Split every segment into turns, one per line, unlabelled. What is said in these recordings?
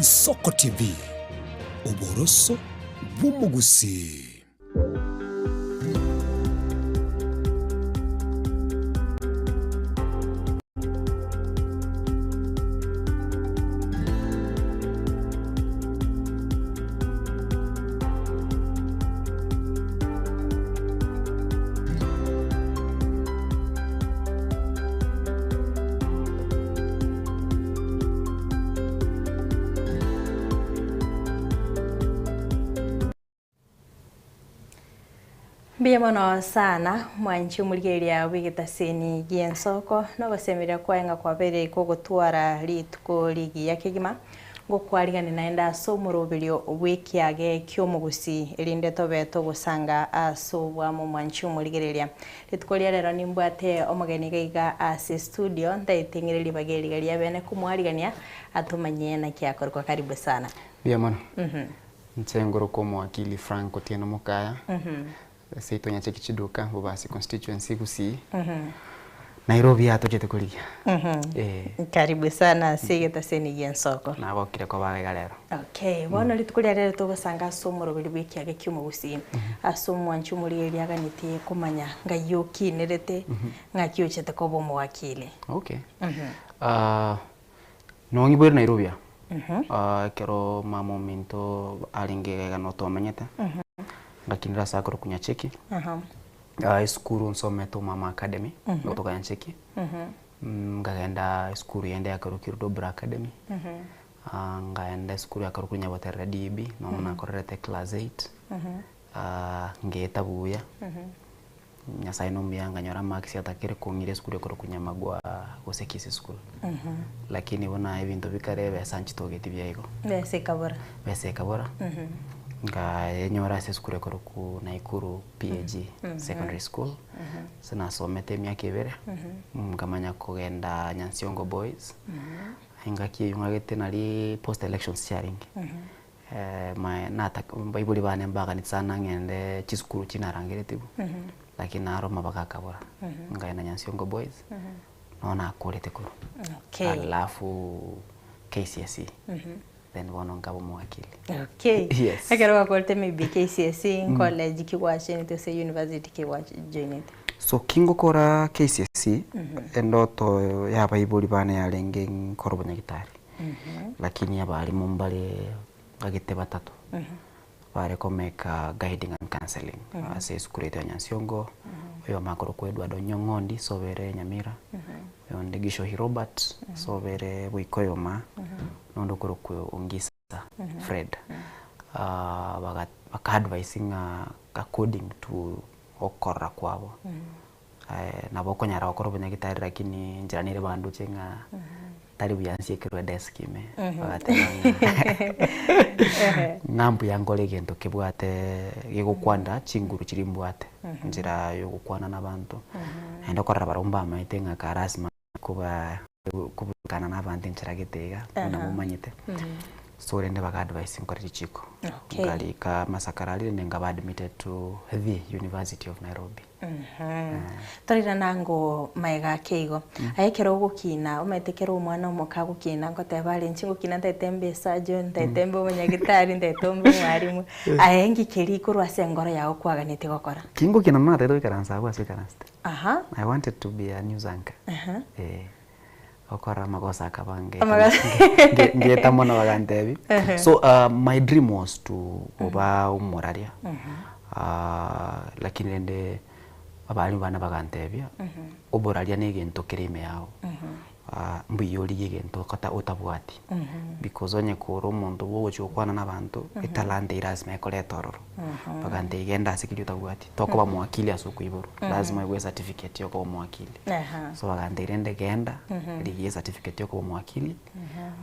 Soko TV, uboroso bw'umugusi.
Biamono sana mwanchi muligeria wigitaseni giensoko no basemera kwaenga kwabere ko gutwara lituko ligi ya kigima gukwarigana naenda somurobelio wikiage kyomugusi elinde tobeto gusanga asobwa mu mwanchi muligeria lituko lero nimbwate omugeni gaiga ase studio ndaitengereri bageri bene kumwarigania atumanye na kyakorwa karibu sana
biamono nsengoro ko mwakili Frank Otieno Mukaya Seito Nyacheki Chiduka Bobasi constituency Gusii Nairobi atujete kuliga
karibu sana sigitaseni giensoko
na bokire ko bagaiga lero
bono litukulia lero tugusanga somoro bili bwikiage kyumu Gusii asomo anchu muri eriaganite kumanya ngayuki nerete ngakyuchete ko bo mwakili
no ngibwere Nairobi kero momento alingega no tomanyete ngakinira sakoro kunyacheki skuru nsometo mama academy kutoka Nyacheki ngagenda skuru yende yakaro Kirudo Academy ngaenda skuru yakaro kunyaboterera DB no muna korete class 8 ngeta buya Nyasaye no myanga nyora max yatakire kungire skuru yakaro kunyamagwa gosekisi skuru lakini bona ibintu bikarebe sanchitogeti byaiko bese kabora nga enyora se skuru yakaro ku Naikuru PAG secondary school sana somete myaka ibere ngamanya kugenda Nyansiongo Boys ingaki yungagete nali post election sharing nata baibuli bane mbaga nitsana ngende chiskuru chinarangire tibu lakini naro mabaka kabora ngaenda Nyansiongo Boys nona akolete kuru alafu KCSE then bono ngabo mwakili
yes akero akolte maybe KCSE college kiwache to say university kiwache joined
so kingo kora KCSE endoto ya baibuli bane yalenge korobonya gitari lakini abali mumbale agite batatu bare komeka guiding and counseling ase skurete Nyansiongo yo makoro kwedwa do Nyongondi sobere Nyamira yo Ndegisho Robert sobere Bwikoyoma nondo korokwe Ongisa Fred baka advising according to okora kwabo na bokonyara okorobonya gitari lakini njiranire bandu chenga tari byansi ekirwe desk ime bagatema nambu yangole gento kibwate gigukwanda chinguru chirimbwate njira yo gukwana nabantu endo korra baromba maitenga karasma kuba kubukana nabantu nchiragitega na mumanyite so rende baka advising kwa chichiko ngali ka masakarali nenga ba admitted to the University of Nairobi
tarira nango maiga keigo ayekero gukina umetekero umwana umuka gukina ngotebale nchingo kina ndetembe sajo ndetembe umunyagitari ndetombe mwarimu ayengi keri kurwa sengoro yawo kwaganite gokora
kingo kina na tedo karansa kwa sikaransta I wanted to be a news anchor okora magosa akabange ngeta mona wagantebi so my dream was to oba umoraria lakini ende abali bana bagantebi oboraria negento kirime yao mbiyoli yegento kata otabwati because onye koro muntu bogo chokwana nabantu italante irazima ekoletororo bagante igenda sikiri otabwati tokoba mwakili asukuiburu lazima iwe certificate yoko mwakili so bagante irende genda liye certificate yoko mwakili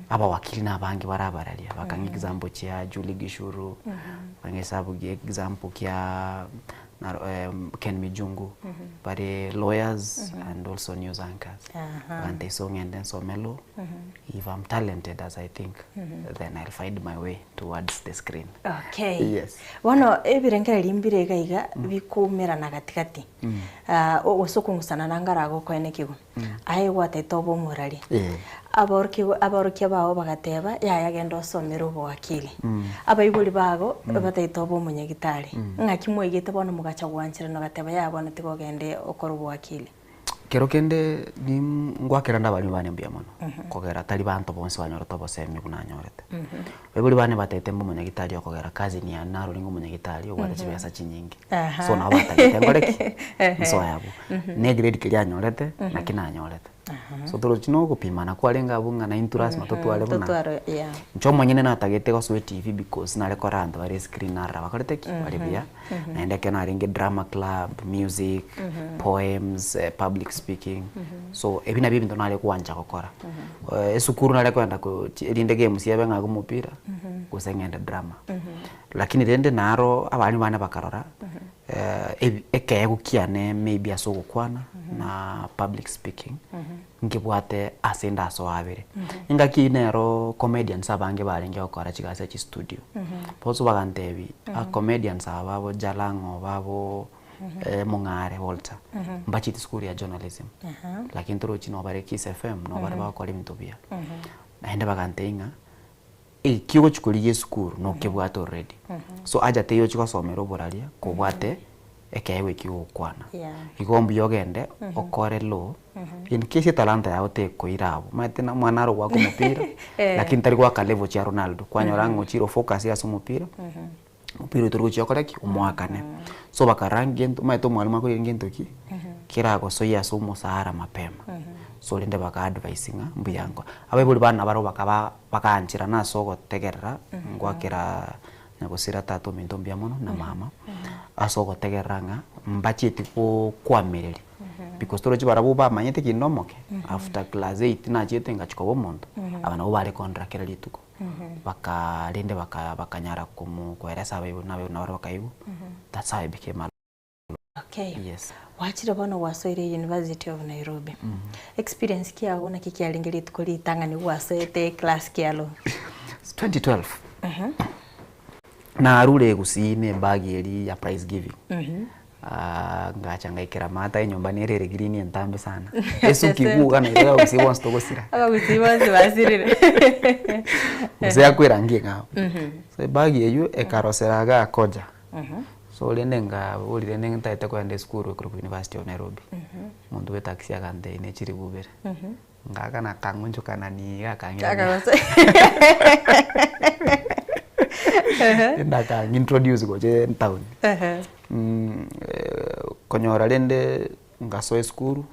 aba wakili nabangi barabaralia bakangi example cha Julie Gishuru bangesabu example kya Ken Mijungu but lawyers and also news anchors and they song and then so mellow if I'm talented as I think then I'll find my way towards the screen yes
wano ebirengera limbire gaiga bikumera na gatikati osokungusana nangarago kwene kigo aye wate tobo murari aborkia bao bagateba yaya genda osomera obwakili abaibuli bago bataita obo munyagitari ng'aki mwaigete bono mugacha gwanchira no gateba ya bono tigogende okora obwakili
kero kende ni ngwakera ndabali bane mbia mono kogera tali bantu bonse banyora tobosemi kunanyorete baibuli bane batete mbo munyagitari okogera kazi ni anaro lingo munyagitari ogwata chibesa chinyingi so na batagete ngoreki so yabo ne grade kiri nyorete na kinanyorete so toro chino kupimana kwalenga bunga na interest matoto wale buna ncho mwenyene na tagete go swe TV because na rekora ando bari screen ara bakorete ki bari bia na ende kana ringe drama club music poems public speaking so ebina bibi ndo nale kuanja gukora esukuru nale kwenda ko rinde games yabe nga kumupira kusengenda drama lakini rende naro abani bana bakarora eke gukiane maybe asogukwana na public speaking ngibwate asenda so abere ingaki nero comedians abange baringe okora chigase chi studio poso bagantebi a comedians ababo jalango babo mungare Walter mbachiti school ya journalism lakini toro chino bare Kiss FM no bare bakora imtobia naende baganteinga kigo chukuri school no kibwate already so aja teyo chikosomero boralia kubwate ekewe kigo kwana igombi yogende okore lo in case talanta yao te koirabo matena mwana ro wako mupira lakini tari kwa level cha Ronaldo kwanyora ngochiro focus ya mupira mupira turu chokoreki umwakane so bakarangi maito mwalimu ko ngento ki kirago so ya so musahara mapema so lende baka advicinga mbuyango abebuli bana baro bakanchira naso gotegerera ngwakira nagosira tato minto mbia mono na mama aso gotegeranga mbachiti ko kwamereri because toro chibarabu ba manyete kinomoke after class 8 na chete ngachiko bomondo abana ubale contract lituko baka lende bakanyara kweresa abayibo nabe nabaro bakayibo that's how I became a
okay
yes
wachira bono wasoire University of Nairobi experience kia ona kikialingeli tukoli tangani wasoete class kialo
2012 na arure gusine bagi eri ya prize giving ngacha ngaikira mata inyumbani rere green entambe sana esu kiguga na ira usibo stogosira
usibo sibasirire
usia kwirangie ngao so bagi eyo ekaroseraga koja so lenenga ulire nengtaite kwende school ku University of Nairobi mundu we taxi agande ine chiri bubere ngaka na kangunjo kana ni gakangira ndaka introduce goje town konyora lende ngaso school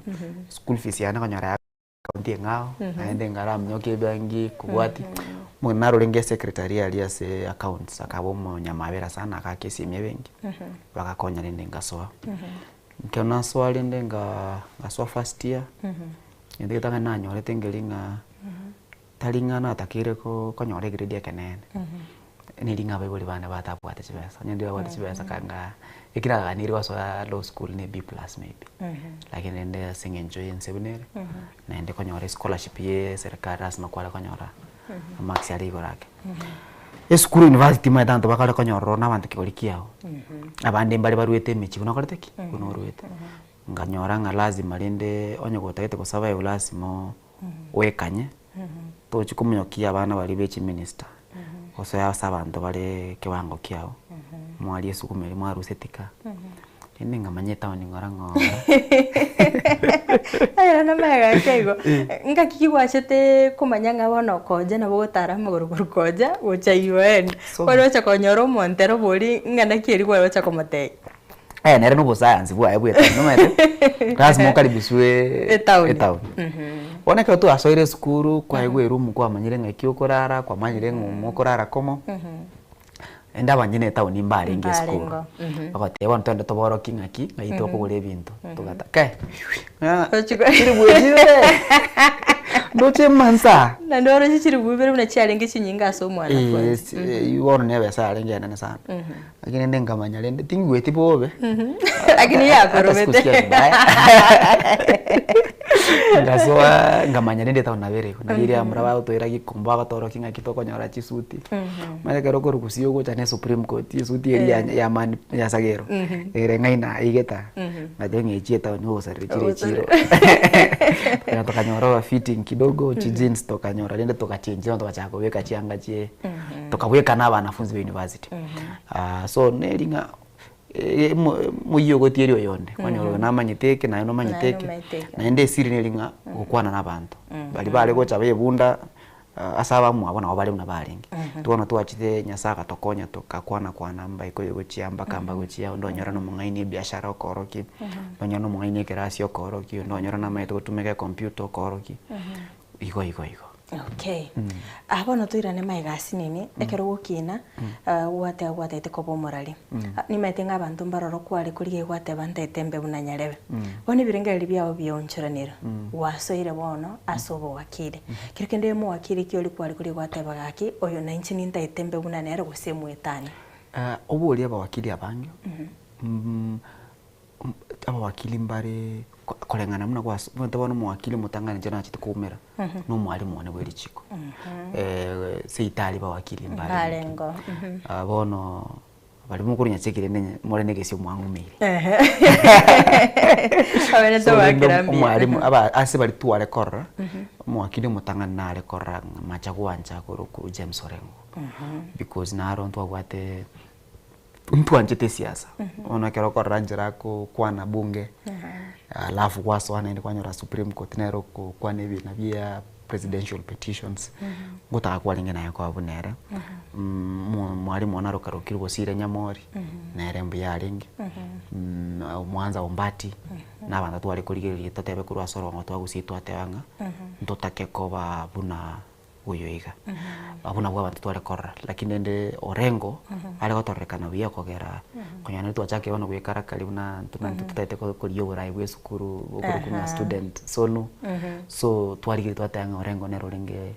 school fees yana konyora county ngao aende ngara mnyoke bangi kubwati mwenaro lenge secretary aliase accounts akabo nyamabera sana akakesi myebengi bakakonya lende ngaso nkena so lende ngaso first year ende tanga nanyo tengelinga talingana atakire ko konyora grade yakenene nilinga baibuli bana batapwata chibesa nyandira wati chibesa kanga ikira niri waso low school ne B+ maybe lakini ende sing enjoy in seminary na ende konyora scholarship ye serikali asma kwala konyora max ali gorake school university ma tanto bakala konyora na bantu kikolikiao abande mbali baruete mechi kuna koleteki kuna ruete nganyora nga lazima lende onyo gotagete ko survive lazima wekanye to chikumyokia abana bali bechi minister oso ya sabantu bale kiwango kiao mwali Yesu kumeli mwarusetika ende ngamanyeta oni ngorango
aya na mega kego nga kikigwachete kumanyanga bono koja na bogotara maguru koja gocha UN kwalo cha konyoro montero boli ngana kiri kwalo cha komotei
nere no science bwa ebwe no mete lazima karibiswe etaun ona ka tu asoire skuru kwa egwe room kwa manyire ngaki okorara kwa manyire ngokorara komo enda banyine etaun imbare nge skuru bakate abantu ndo toboro kingaki ngayito kugure bintu tugata ke kiri bwejire ndoche mansa
na ndoro chichiri bubere muna chialenge chinyinga aso mwana
yes yuona nebe sa alenge nana sana lakini ndenga manyale ndi tingwe tipobe
lakini yako robete
ngasoa ngamanya nende tauna bere na iri amra ba to iragi komba ga toro kinga kitoko nyora chisuti male kero ko kusiyo go tane Supreme Court isuti eri ya man ya sagero ere ngaina igeta ngaje ngechi tawo nyo sare chire chiro na to kanyoro fitting kido kidogo chi jeans tukanyora rende tukachinjira tukachako weka chianga chie tukaweka na wanafunzi wa university so nelinga muyo gotirio yonde kwanyoro namanyiteke nayo nomanyiteke naende siri nelinga gukwana nabantu bali gocha bebunda asaba mu abona obali una balingi tuona twachite nyasaka tokonya tukakwana mba iko yochiamba kamba gochia ndonyora no mungaini biashara okoroki ndonyora no mungaini kerasi okoroki ndonyora na maito tumeke computer okoroki iko
okay abona tuirane maigasi nini ekero gukina wate tikobo morali ni metenga abantu mbaroro kwali kulige gwate bantete mbe bunanyarebe boni birengeri byabo byonchoranira wasoire bono asobo wakire kirikende mu wakire kioli kwali kulige gwate bagaki oyo 19 ntaite mbe bunanere gusemu etani
obuli aba wakili abanyo aba wakili mbare kolengana muna kwa mtabona mu wakili mutangana jana chitukumera no mwalimu wane bweri chiko seitali ba wakili mbare
ngo
bono bali mukuru nyachekire nenye more negesyo mwangu miri
abene to bakirambia
mwalimu aba ase bali tuwale korra mu wakili mutangana nale korra machakuanja ku James Orengo because na aron twagwate mtu anjete siasa ona kero korra njira ko kwana bunge alafu kwaso anaende kwanyora Supreme Court nero kwa nebi na bia presidential petitions ngota kwalinga nayo kwa bunere mwalimu onaro karokirwo sire nyamori nere mbya alingi mwanza ombati nabanda twali kuligeria tatebe kurwa soro ngotwa gusitwa tewanga ntotake koba buna uyoiga abuna bwa bantu twale korra lakini ende Orengo ale gotorekana bia kogera konyana twachake ono gwikara kali buna tutete ko liyo bwe sukuru ukuru kuna student sonu so twali twatanga Orengo nero lenge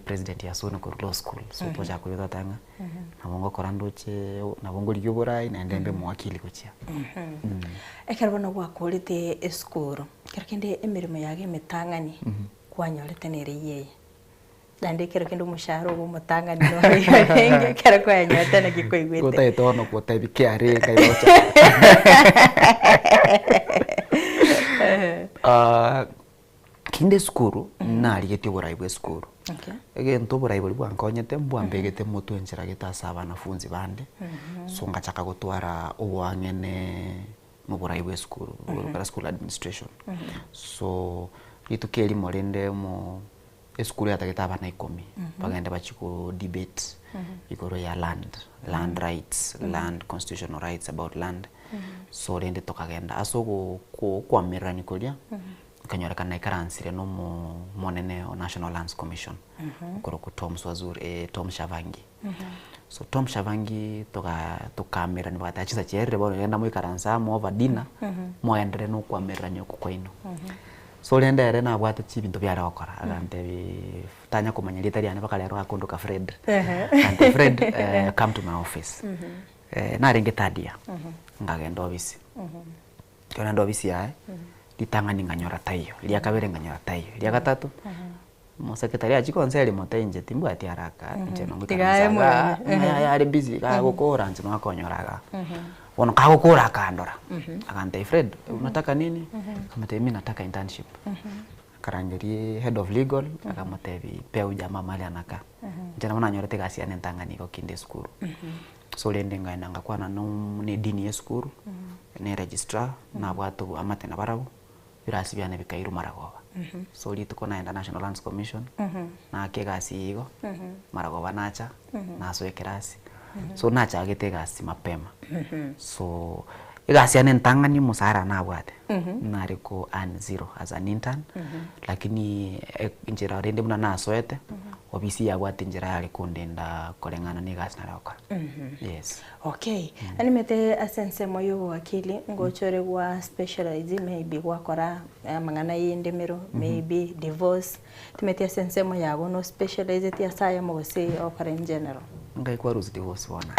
president ya sonu ko law school so twacha ko twatanga nabongo korandoche nabongo liyo borai na ndembe mwakili kuchia
ekarabona gwakorite esukuru kirikende emirimo yage metangani kwanyorete nere yeye dandikero kendo mushahara ubu mutangani no yenge kera kwa nyota na gikoigwete
kota etono kota ibikiare kaibocha kinde skuru nari gete buraibwe skuru ege nto buraibwe bwankonyete mbwambegete moto enjira geta abanafunzi bande so ngachaka gutwara ubwangene mu buraibwe skuru para school administration so litukeli morende mu esukuru yatageta abana 10 bagenda bachiko debate igoro ya land rights land constitutional rights about land so rende tokagenda aso kwa mirani kulia kanyorekana ikaransire no monene National Lands Commission ukoro ku Tom Shavangi so Tom Shavangi tokamera ni batachiza cherere bono yenda mu ikaransa mo vadina mo endere no kwa mirani okukoino so lenda ere na bwata chibinto byara okora agante tanya kumanyira italiana bakalero akondo ka Fred and Fred come to my office na renge tadia ngagenda office kana ndo office yae litangani nganyora tayo lia kabere nganyora tayo lia gatatu mo secretary achikonseli motenje timbu ati haraka nje no ngutanga ya ari busy ka gukora nje no akonyoraga wono kagukura akandora akante Fred unataka nini kama mimi nataka internship karangeri head of legal akamotebi pea ujamaa mali anaka njana mwana nyorete kasi anentangani ko kinde school so lende ngaina ngakwana no ne dini ya school ne registrar na bwatu amate na barabu birasi byane bikairu maragoba so lituko na National Lands Commission na kegasi igo maragoba nacha na so ekerasi so nacha agete gasi mapema so igasi anentangani musara na bwate nariko an 0 as an intern lakini injira rende muna nasoete obisi ya bwate injira yali kundenda kolengana ni gasi narako yes
okay animete asense moyo wakili ngochore wa specialize maybe wakora mangana yendemero maybe divorce timete asense moyo yabo no specialize tia saya mo se okara in general
ngai kwa ruzi divorce bona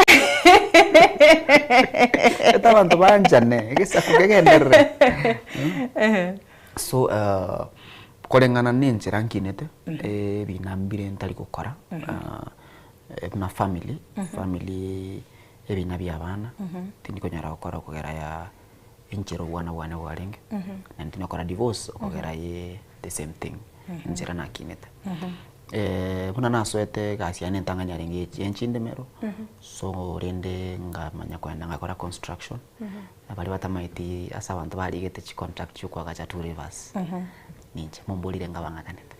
etabantu banjane gesa kugegendere so kolengana ninjira nkinete binambire ntali gukora na family ebina byabana tindi konyara gukora kugera ya injiro wana walenge na tindi kora divorce kugera ye the same thing njira na kinete buna nasoete gasiane ntanganya ringi yenchinde mero so rende ngamanya kwenda ngakora construction abali batamaiti asa abantu bali gete chi contract chukwa gacha two rivers ninje mombolire ngabangakanete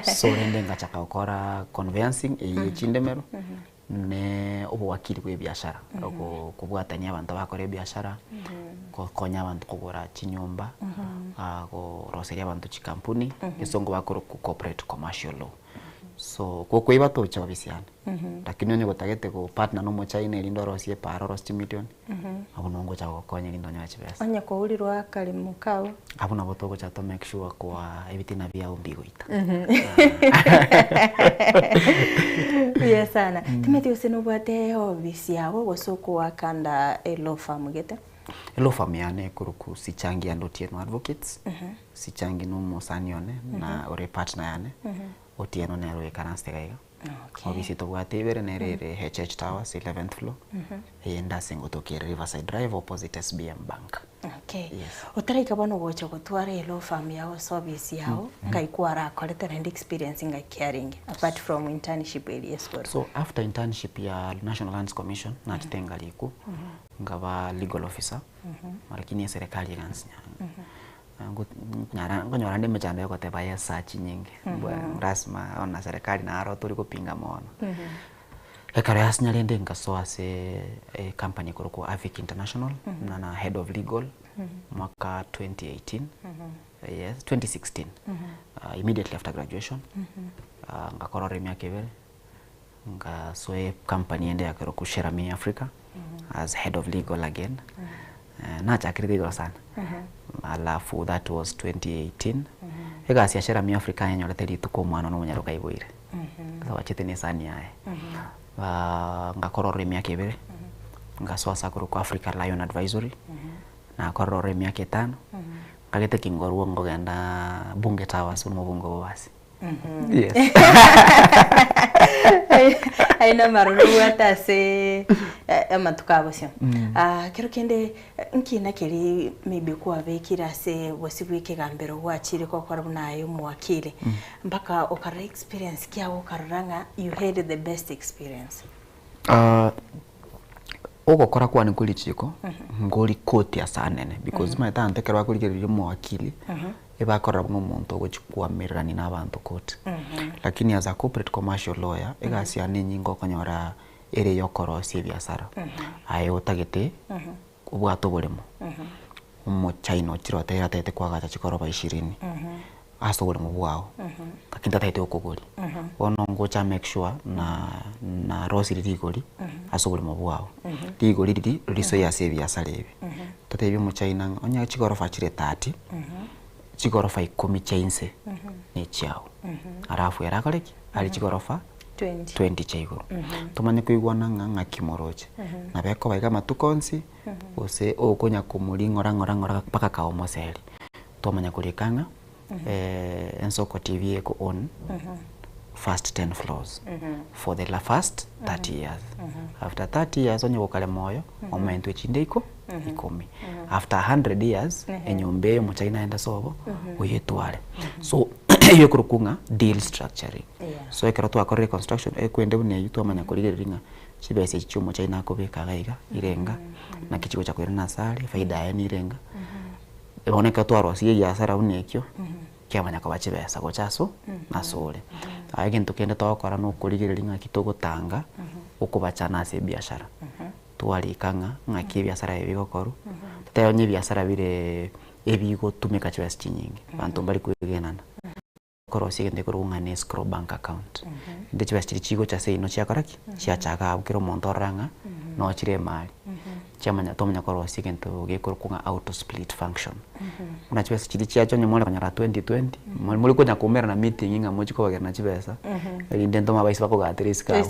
so rende ngachaka ukora conveyancing yenchinde mero ne obuwakili bwe biashara kubwatanya abantu bakore biashara konya abantu kugura chinyumba ko roseria abantu chikampuni isongo bakoro ku corporate commercial law so koko iba to cha bisiana lakini onye gotagete ko partner no mocha ine lindo rosie paro rosti million abunongo cha konya lindo nya chibesa
onye ko ulirwa kali mukao
abuna botoko cha to make sure kwa ebitina bya umbigoita
ya sana timeti useno bwate obisi yabo gosoko wakanda law firm gete
law firm yane kuruku sichangi andotieno advocates sichangi no mosanione na ore partner yane otieno nero ekanastega obisi to bwate ibere nerere HH Towers 11th floor enda singo to kire Riverside Drive opposite SBM Bank.
Okay. Yes. Utaraika bono gocha gotwara law firm yao service yao kaikwara koleta and experience ngai caring apart from internship areas.
So after internship ya National Lands Commission na tengaliku ngaba legal officer lakini serikali gansinya ngonyora ndime chando yako tebaya search nyingi rasma ona serikali na aro turi kupinga mono ekare asinyali ndenga so ase company kuruko Avic International na head of legal mwaka 2018 yes 2016 immediately after graduation ngakora remia kebere nga soe company ende ya kuruko Sherami Africa as head of legal again na chakiri sana alafu that was 2018 egasi ya Sherami Africa yenye teli tuko mwana no munyaruka iboire sawa chitene sani yae ngakorore miaka ibere ngaswasa kuruko Africa Lion Advisory na korore miaka 5 kagete kingoruo ngogenda Bunge Towers uno bungo basi yes
aina maruru atase amatukabo sio kero kende nkina keri maybe kwa vekira se wasibwike gambero wachire ko kwa nayo mwakile mpaka okara experience kya okaranga you had the best experience
ogokora kwa ni kuli chiko ngoli koti asanene because my tante kerwa kuli kiri mwakili eba korra n'umuntu ogukwa mirani n'abantu koti lakini as a corporate commercial lawyer egasi aninyi ngokonyora ere yokoro sie biasara ayo tagete ubwato bulimo umo China chirote yatete kwagacha chikoroba 20 aso bulimo bwao kakinda taite okogori ono ngocha make sure na rosiri rigori aso bulimo bwao rigori riri riso ya sie biasara ebi tate bi mu China onya chikorofa chire 30 chigorofa 10 chainse ni chao arafu yarakoreki ali chigorofa 20 chaigoro tumanye kuigwana nganga kimoroche na beko baiga matukonsi ose okonya kumulingora paka kaomoseli tumanya kulikanga Ensoko TV eko on first 10 floors for the first 30 years after 30 years onye bokale moyo omuntu echindeko ikomi after 100 years enyombe mu China enda sobo oyetwale so yokurukunga deal structuring so ekero twakore construction ekwende bune yitu amanya kurigereringa chibese chichumo China kobeka gaiga irenga na kichiko cha kwera nasali faida ya ni irenga eboneka twarosiye ya sara unekyo kyamanya ko bachibesa gochaso nasole agintu kende twakora no kurigereringa kitogotanga ukubachana ase biashara twalikanga ngaki biashara ebigokoru tayo nyi biashara bire ebigo tumeka chibesa chinyingi bantu bali kugenana korosi gende kurunga ne escrow bank account nde chibesa chigo cha sei no chiakaraki chiachaga ukiro montoranga no chire mali chamanya tomanya korosi gento gekurunga auto split function una chibesa chiri chiacho nyamole kanyara 2020 muri ko nyakomera na meeting inga mochi ko bagena chibesa ndento mabaisi bako gatriska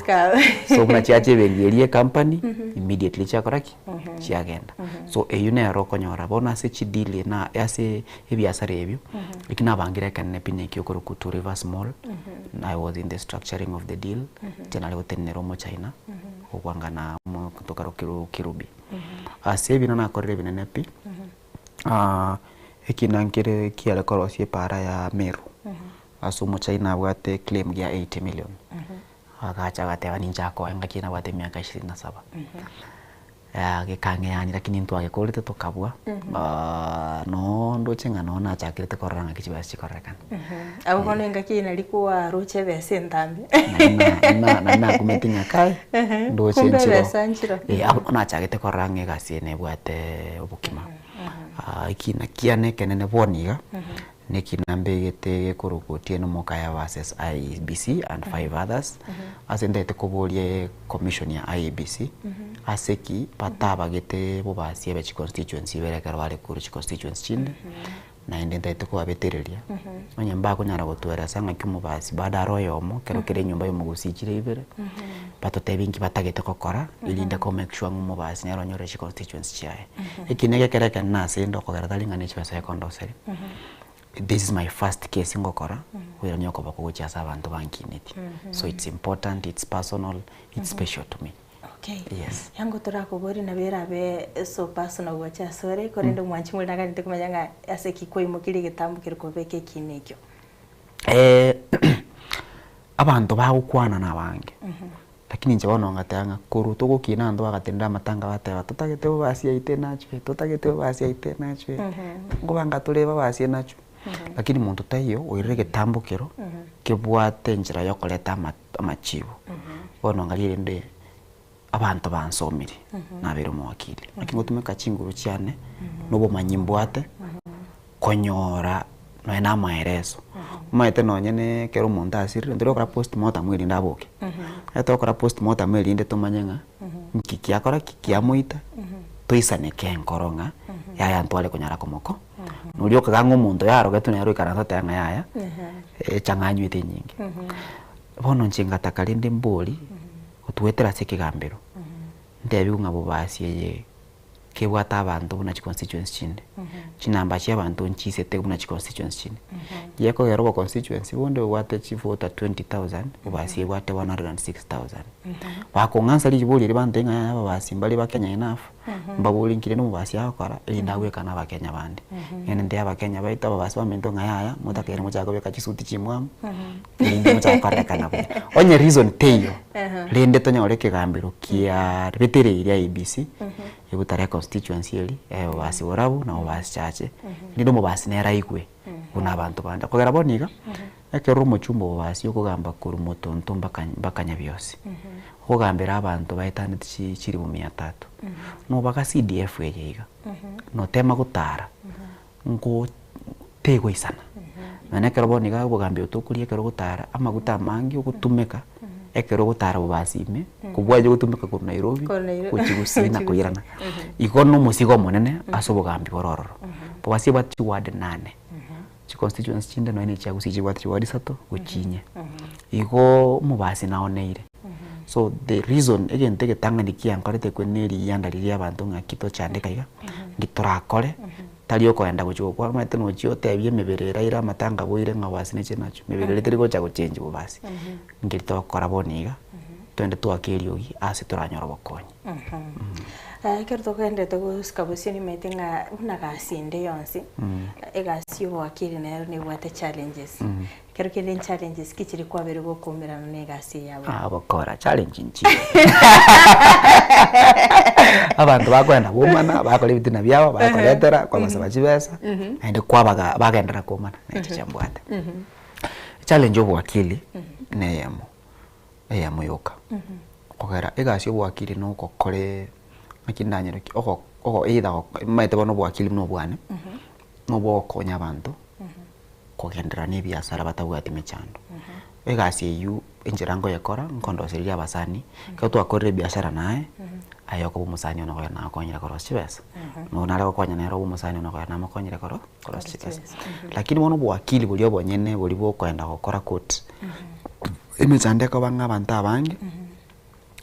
so kuna chiache bengerie company immediately chiakaraki chiagenda so eyune yaroko nyora bona se chidile na yase ebiasara ebyo ikina bangira kanne pineki okuruku to reverse mall I was in the structuring of the deal generally otenero mo China okwangana mo kutoka kirubi asebi na nakorere binenepi ekinankire kiale korosie para ya Meru asumo China bwate claim ya 80 million akacha gateba ninja ko enga kina bwate miaka 27 gikangeani lakini ntu agekorete tukabwa no ndochenga no na chakirete koranga kichibasi chikorekana
abo kono enga kina likuwa ruche bese ntambe
na kumetinya kai
ndochenchiro
abo na chakirete koranga gasine bwate obukima ikina kiane kenene boniga nekinambegete kurukutie no mokaya versus IEBC and 5 others asendete kubolie commission ya IEBC aseki patabagete bobasie bechi constituency berekera wale kuru constituency chinde na indente ko abetereria onye mba kunyara gotwera sanga kyumubasi bada royomo kero kire nyumba yo mugusikire ibere pato tebinki batagete kokora ilinde ko make sure ngumubasi nero nyore chi constituency chae ikinege kereka nase ndo ko garadali ngane chwa sa kondoseri. This is my first case ngokora wera nyoko bakugucha abantu bankineti so it's important, it's personal, it's special to me.
Okay.
Yes.
Yango turakubori na bera be so personal wacha sore korendo mwanchi muri naganite kumanyanga ase kiko imukiri gitambukire ko beke kinekyo.
Abantu bagukwana nabange. Lakini nje bono ngatanga kuruto gukina ndo bagatenda matanga bateba tutagete basi aite nachwe tutagete basi aite nachwe ngobanga tureba basi nachwe. Lakini muntu tayo oirege tambukiro kebwate njira yo koleta amachibo bono ngalire nde abantu bansomiri nabero mu wakili lakini otumeka chinguru cyane nobo manyimbwate konyora no na maereso maete no nyene kero muntu asirire ndiro kora post mortem mwiri ndaboke eto kora post mortem mwiri inde tumanyenga nkiki akora kikiamuita tuisane kenkoronga yaya ntwale kunyara komoko nulio kagango muntu yaro getu nero ikaranta tanga yaya changanywite nyingi bono nchinga takalinde mboli otwetera sekigambiro ndebi ngabo basiye kebwata abantu buna chi constituency chinde chinamba chi abantu nchise buna chi constituency chinde yeko yero constituency bonde wate chi voter 20000 ubasiye wate 106000 bakongansa lijibuli libande nga babasi mbali bakenya enough mbabuli nkire no basi yakora elindawe kana bakenya bandi ene ndi abakenya baita babasi bamento nga yaya mutakere muchako beka chisuti chimwamu ndi muchakora kana bwe onye reason teyo lende tonya oleke gambiro kia repetere iri IEBC ibutare constituency eli basi orabu na basi chache ndindo mubasi nera ikwe kuna abantu banda kogera boniga ekero muchumbo basi yokugamba kuru motonto mbakanya byose kugambira abantu baitane chiri mu 300 no baka CDF yeyiga no tema gutara ngo tego isana nane kero boniga bugambye utukurie kero gutara amaguta mangi okutumeka ekero gutara bubasime kubwaje gutumeka ku Nairobi kuchigusina kuyirana ikono musigo monene asobogambi borororo bwasi bati ward 8 chi constituency chinde no ene chagusi ward 3 guchinye iko mubasi naoneire so the reason again tege tanga ndikiankorete kweneri yanda lili abantu ngakito chandeka iga ngitorakore talio koenda guchuko kwa mate no chiote abye meberera ira matanga boire ngawasi ne chenacho meberera tiri gocha guchenji bubasi ngito koraboniga twende twakeriogi ase turanyora bokonyi
kerto kende to skabusini metinga unagasinde yonsi egasi wakiri na ne bwate challenges kero kende challenges kichiri kwa bere gokomerana ne gasi yabo
bakora challenge nchi abantu bakwenda bomana bakora ibitina byabo bakoretera kwa basaba chibesa ende kwa bagendera komana n'ekichambwate challenge obwakili neyamo yoka kogera egasi obwakili no kokore makindanyero oko either maite bono bwakili no bwane no bokonya abantu kogendera ne biasara batabwati mechando egasi yu injirango yakora nkondoseria abasani ko twakorere biashara naye ayoko bumusani ono koya nakonyera koro chibesa no nara konya nero bumusani ono koya namakonyera koro chibesa lakini bono bwakili buli obonyene buli bokwenda gukora court imechande ko banga abantu abange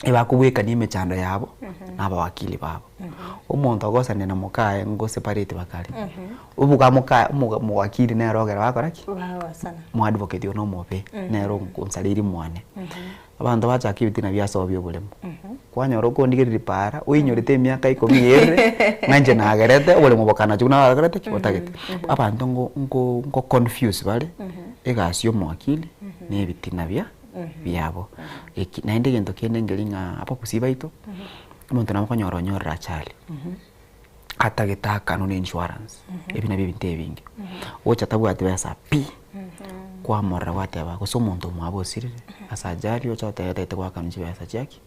ebakubweka ni imechando yabo naba wakili babo umuntu agosane na mukaye ngo separate bakali ubuga mukaye mu wakili nero ogera bakora ki
bawa sana
mu advocate ono mope nero kunsaliri mwane abantu bachaka ibitina biaso byobulemo kwanyoro kondigiriri para uinyorite miaka 12 nganje nagerete obulemo bokana chuna nagerete kibotagete abantu ngo confuse bale egasio mwakili ne bitina byabo naende gento kende ngelinga apa kusibaito umuntu namakonyoro nyorra chali atageta kanuni insurance ebina bibinte bingi ocha tabwate besa pi kwa morra wate aba ko somuntu mwabosirire asajali ocha tayete kwa kanuni besa chaki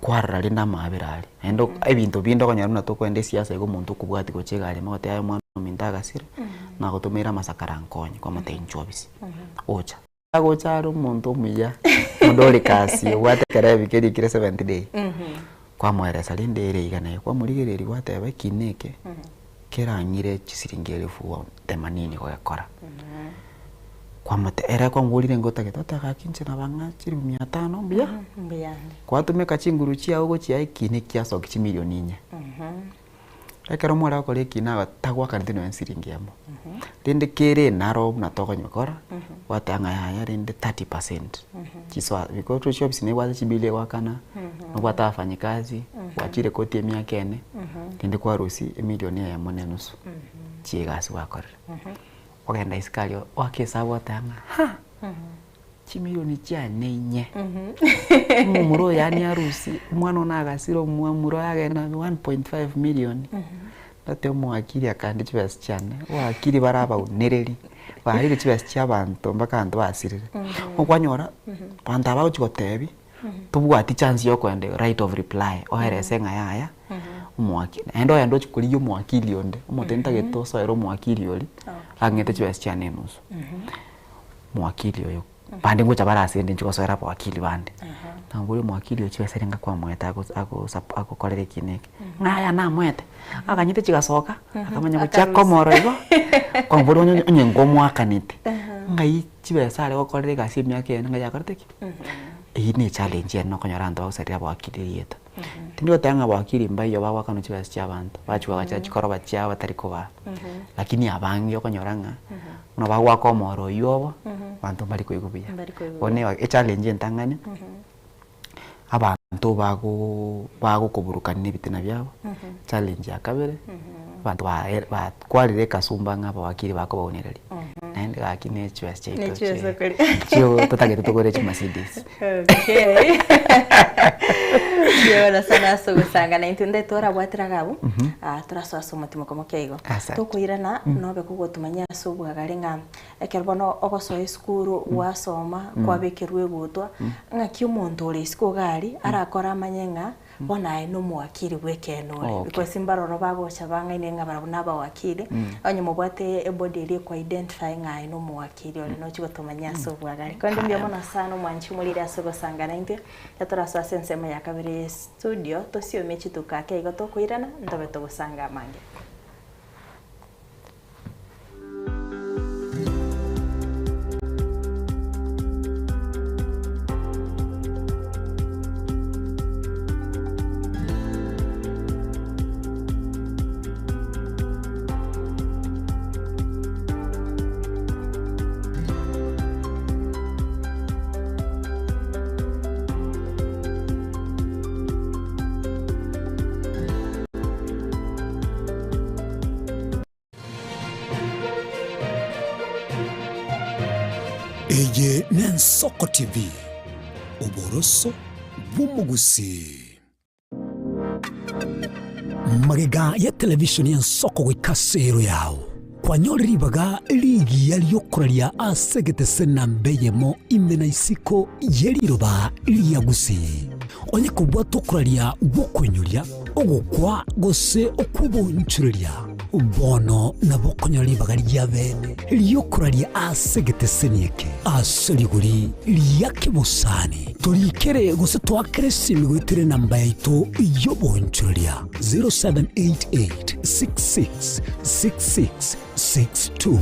kwarra linda mabirali endo ebintu bindo konyaruna to kwende siasa iko muntu kubwati ko chegale magote ayo mwana mindaga sire na gotumira masakarankonyi kwa mate inchobisi ocha agocharo muntu muya ndole kasi wate karabi kedi kire 70 day kwa mwere salinde ire igana kwa murigereri wate aba kineke kerangire chisiringi 1080 ko yakora kwa mate era kwa ngulire ngota ketota kakinche na banga chiri 500 mbya kwa tumeka chinguru chia ugo chia ikine kiaso kichi milioni 4 ekero mwara ko lekina tagwa kandino ensiringi yamo rinde kere naro na toko nyokora wate anga ya rinde 30% chiswa biko shops ne wazi chibile wakana no wata afanyikazi wachire koti ya miaka ene rinde kwa rusi milioni ya mone nusu chiegasi wakora wagenda iskalio wakesabo tanga ha chimilioni cha nenye mumuro yani arusi mwana nagasiro mumuro yagenda 1.5 million tate mwakiri akandi chibasi cyane wakiri baraba unereri bahirire chibasi cy'abantu mbakantu basirire okwanyora panda bawo chikotebi tubwati chance yo kwende right of reply oherese ngayaya umwakiri endo yando chikuliyo mwakiri onde umotenta getoso ero mwakiri oli angete chibasi cyane nusu mwakiri oyo pande ngocha barasende chikosora pa wakili bande tambule mwakili ochibeserenga kwa mweta ako kolere kineke ngaya na mwete akanyite chigasoka akamanya kuchako moro igo kwa mbolo onye ngomo akanite ngai chibesare ko kolere gasi myake ene ngaya karteki iyi ni challenge eno konyorando bagusaria pa wakili yeta tindio tanga wakili mbayo bawa kanu chibesi chabantu bachwa gacha chikoro bachya batariko ba lakini abangi okonyoranga no bagwa ko moro yobo bantu bali ko igubya one e challenge ntangane abantu bago kuburuka nibitina byabo challenge akabere bantu ba kwalire kasumba ngaba wakili bako baonereri naende gakine chwes chaito chio totagete togore chimasidis
okay yora sana sugusanga na intende tora bwatira gabo turaswaso mutimo komo keigo tukuirana nobe kugotumanya subwa garenga ekerbono ogoso eskuru wasoma kwabekirwe gutwa ngaki umuntu uri isko gari arakora amanyenga bona no mwakiri wekenore because imbaroro bagocha bangaine ngabara naba wakiri onye mubwate body iri kwa identify ngai no mwakiri oli no chigotumanya subwa gari kandi mbya mona sana mwanchi mulira sugusanga na inte yatoraswa sensema yakabere studio tosio mechi tukake igo tokuirana ndobe tugusanga mange
Eye Nensoko TV uboroso bw'umugusi magega ya televishoni Nsoko gwikasero yawo kwanyoribaga ligi yaliyokoralia asegete sena mbeyemo imena isiko yeliroba liyagusi onye kubwa tokoralia bokwenyoria ogukwa gose okubonchurelia bono na bokonyori bagari ya bene liyokoralia asegete senieke aseriguri liyakibusani torikere gose twakresi migwitire namba yaito yobonchurelia 0788666662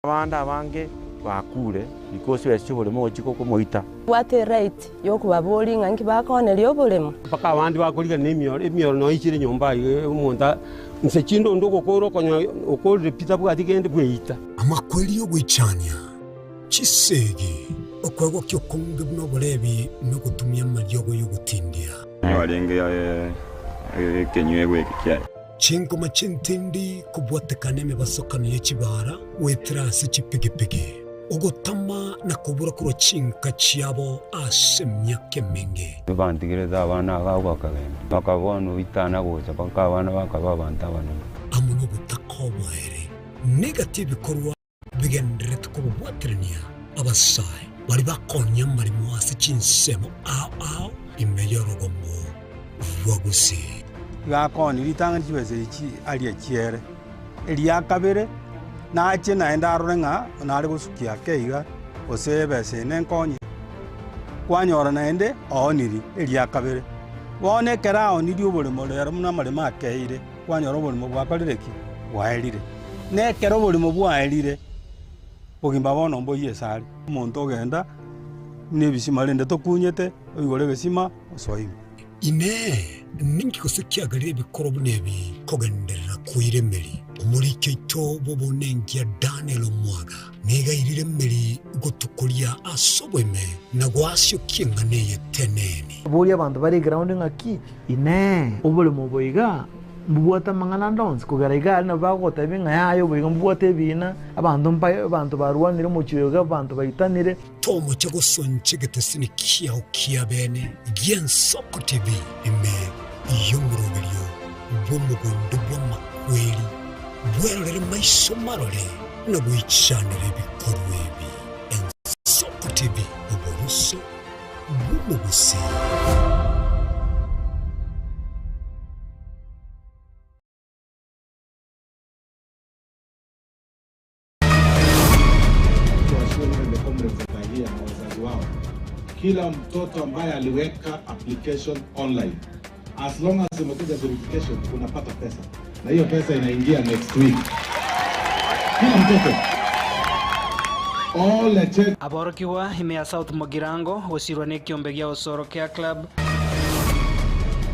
abanda abange bakure because wese bulimo chiko kumuita
what a right yokubaboli ngangi bakonerio bulimo
paka abandi bakuriga n'emioro no ichire nyomba umuntu nsechindo ndokokoro konya okorire pita bwati gende bweita
amakweli yo gwicania chisegi okwego kyo konge bno bulebi no gutumya amaryogo yo gutindia
warenge kenywe kikia
chinko machintindi kubwatekane mebasokano y'ekibara wetrase chipigipigi ogotama na kubura kuro chinka chiabo asemya kemenge
bandigireza abana bagwakagenda bakabona itana goza bakabana bakababanta bana
amuno butakobwere negative korwa bigendere tukubwatrenia abasai bari bakonya marimo hasi chinsemo ao imeyorogomo wagusi
gakoni litanga chibese ichi ali achiere elia kabere na ache naenda arorenga nari gusukia keiga osebese nenkonye kwanyora naende oniri elia kabere wone kera oniri obulimo lero muna marima akeire kwanyora obulimo bwakorireki bwaerire ne kera obulimo bwaerire bugimba bono mboye sari umuntu ogenda nebisima rende tokunyete oyigore gesima osoima
ine ningi kusikiagarire bikoro nebi kogenderera kuiremeri umurike ito bobo nengia Daniel Omwaga nega iremeri gotukulia asobweme na gwasyo kinganeye teneni
buri abantu bari grounding aki ine obole moboiga mbuata mangana dons kugaraiga na bagota binga yayo boiga mbuate bina abantu barwanire mu kiyoga abantu bayitanire
tomo cyago sonche getesini kiao kiabene Gensoko TV ime yomurobelyo bomugondo bwamakweli bwerere maiso marore no bwichanire bikorwebi Gensoko TV uboruso bumugusi
kila mtoto ambaye aliweka application online, as long as umekuja verification unapata pesa, na hiyo pesa inaingia next week. Kila mtoto all the check
aborokiwa imea South Mogirango gusirwa ni kiombe gya Osoro Care Club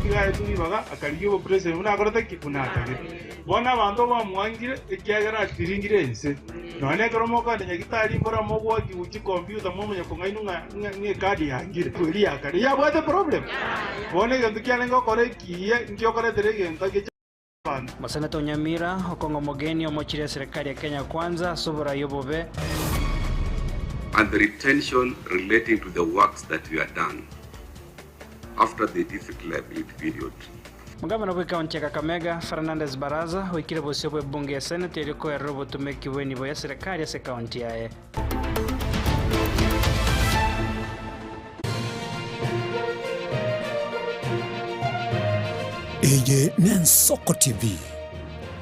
kigaye tulibaga akariyo president unakorata kikunata bona abantu bamwangire ikyagara akiringire ense none koromoka nyagitari mbora mogwa kiuchi computer momenye kongainu nge kadi yangire kweli yakari ya bwate problem bone gendo kyanengo kore kiye nkyo kore terege ntake
Maseneta Nyamira okongo mogeni omochire serikali ya Kenya Kwanza sobora yobobe
and the retention relating to the works that we are done after the difficult liability period.
Mugabana w'ikaunti ya Kakamega Fernandez Baraza wikire bose bwe bunge ya Senate iliko ya robo tumekiwe nivo ya serikali ya kaunti yae.
Eye Gensoko TV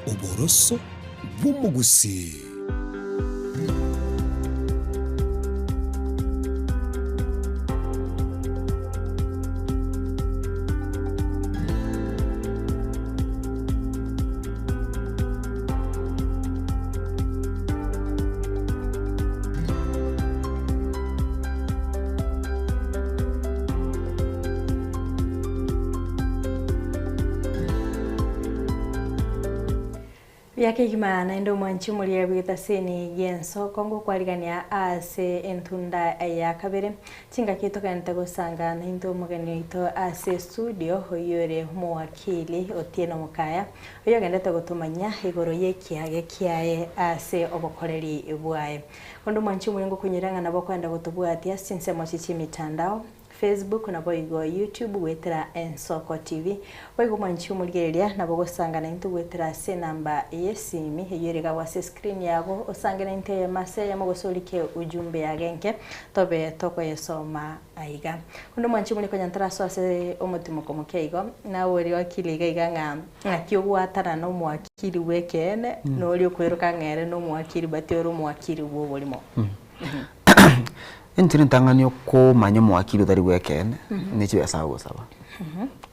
uboroso bumugusi
Yake kima naendo mwanchi muri ya bwita seni Gensoko ngo kwaligania ase entunda ya kabere chinga kito kanta gusanga na into mugeni ito ase studio hoyore mu wakili Otieno Mukaya oyo gendete gutumanya igoro yekiage kiaye ase obokoreri bwaye kondo mwanchi muri ngo kunyiranga nabo kwenda gutubwatia sinse mwachichi mitandao Facebook na boigo YouTube wetera Gensoko TV boigo mwanchi umurgereria nabo gusanga na into wetera se namba yesimi yerega wase screen yabo osanga na inte mase ya mugosolike ujumbe ya genke tobe toko yesoma aiga kundo mwanchi muri konyantara so ase omutimo komukeigo na wori wakili gaiga akiogwatana no mwakili wekene no uri kweruka ngere no mwakili batero mwakili wo bolimo
Entiri ntangani ko manyo wakili utari wekene nicho yasago saba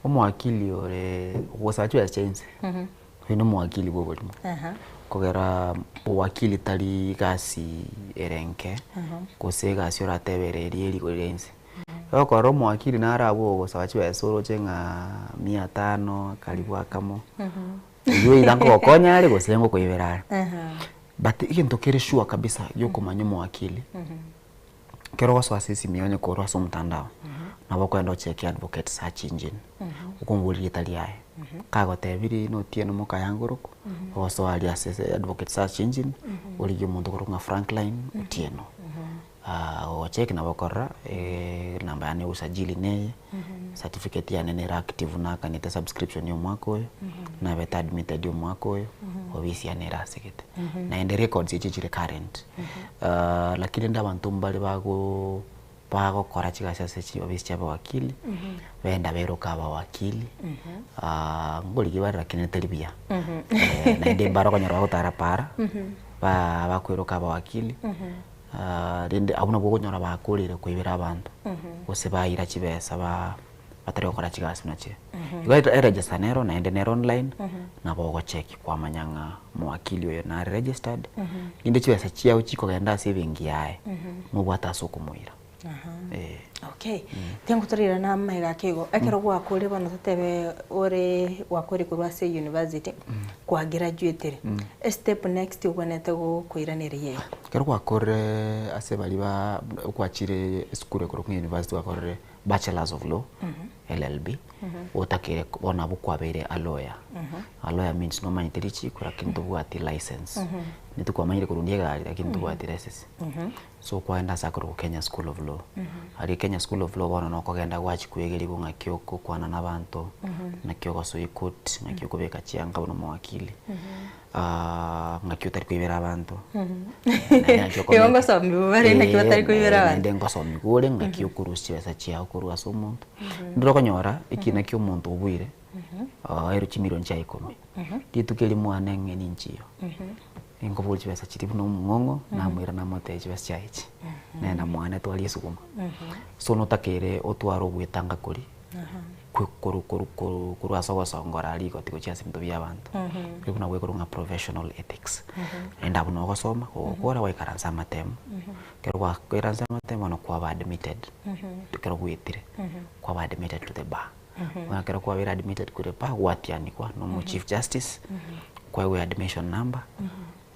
omwakili ore wosacho ya change hino mwakili bo bolimo kogera wakili tari gasi erenke gose gasi oratebereria erigorense okoro mwakili narabo gosaba chibesoro chenga 500 karibu akamo yo ilango gokonya ari gosengo koiberara but ikintu kiri sure kabisa yoko manyo mwakili kero goso asisi mionye korwa so mtandao nabo kwenda check advocate search engine ukumbulirie tali yae kago tebiri no tieno moka yanguruko goso ali assess advocate search engine uri muntu kurunga Franklin tieno o check na bakora namba yane usajili neye certificate ya nene active na kanite subscription yo mwako yo na beta admitted yo mwako yo obisi ya nera sekete na ende records yichire current lakini ndabantu mbali bago kora chigasa sechi obisi chaba wakili benda bero kaba wakili ngoli kiba lakini telibia na ende baro kanyara gutara para bakwero kaba wakili rinde abuna bwo nyora bakurire kwibira abantu bose bayira chibesa batari gukora chigasi nache iga register nero na ende nero online na bogo check kwa manyanga mwakili oyo na registered inde chibesa chiao chiko genda saving yae mubwata soko muira
okay tengo turira na maiga kigo ekero gwa kuri bano tutebe ore wakuri kurwa se university kwa graduate step next ubonete go kuiraniriye
kero gwa kore ase bali ba kwachire school ko ku university wa kore bachelors of law LLB otakire bona bukwabere a lawyer a lawyer means no manyitiri chiko lakini tubwati license nitukwamanyire kurundie gari lakini tubwati license so kwaenda sakuru ku Kenya School of Law ari Kenya School of Law bona no kogenda gwachi kwegeri kunga kyoko kwana nabantu na kyoko so ikut na kyoko beka chianga bono mwakili ngakyo tari kwibera abantu
yongo so mibare na kyo tari kwibera abantu
ndengo so migure ngakyo kurusi besa chia kurwa so muntu ndiro konyora ikina kyo muntu ubwire ero chimiro ncha 10 ditukeli mwana ngeni nchiyo ingo bulchi besa chitibu no mungongo na mwira na mote chibesa chaichi nena mwana twali sukuma so notakere otwaro gwitanga kuri kuru asogo songora aliko tiko chia simto bya abantu kuna gwe kurunga professional ethics enda buno gosoma okora wa ikaranza matemu kero kwa ikaranza matemu no kwa admitted kero gwitire kwa admitted to the bar wana kero kwa admitted kure pa watiani kwa no chief justice kwa we admission number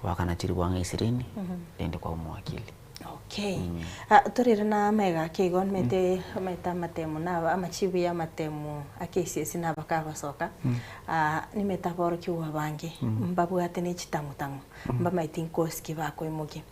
wakana chiri wanga 20 ende kwa mwakili
okay turira na mega kigon mete maita matemu na amachibu ya matemu akesi na bakabasoka ni meta boro kiwa bange mbabu atene chitangutangu mba maitin koski bako imugi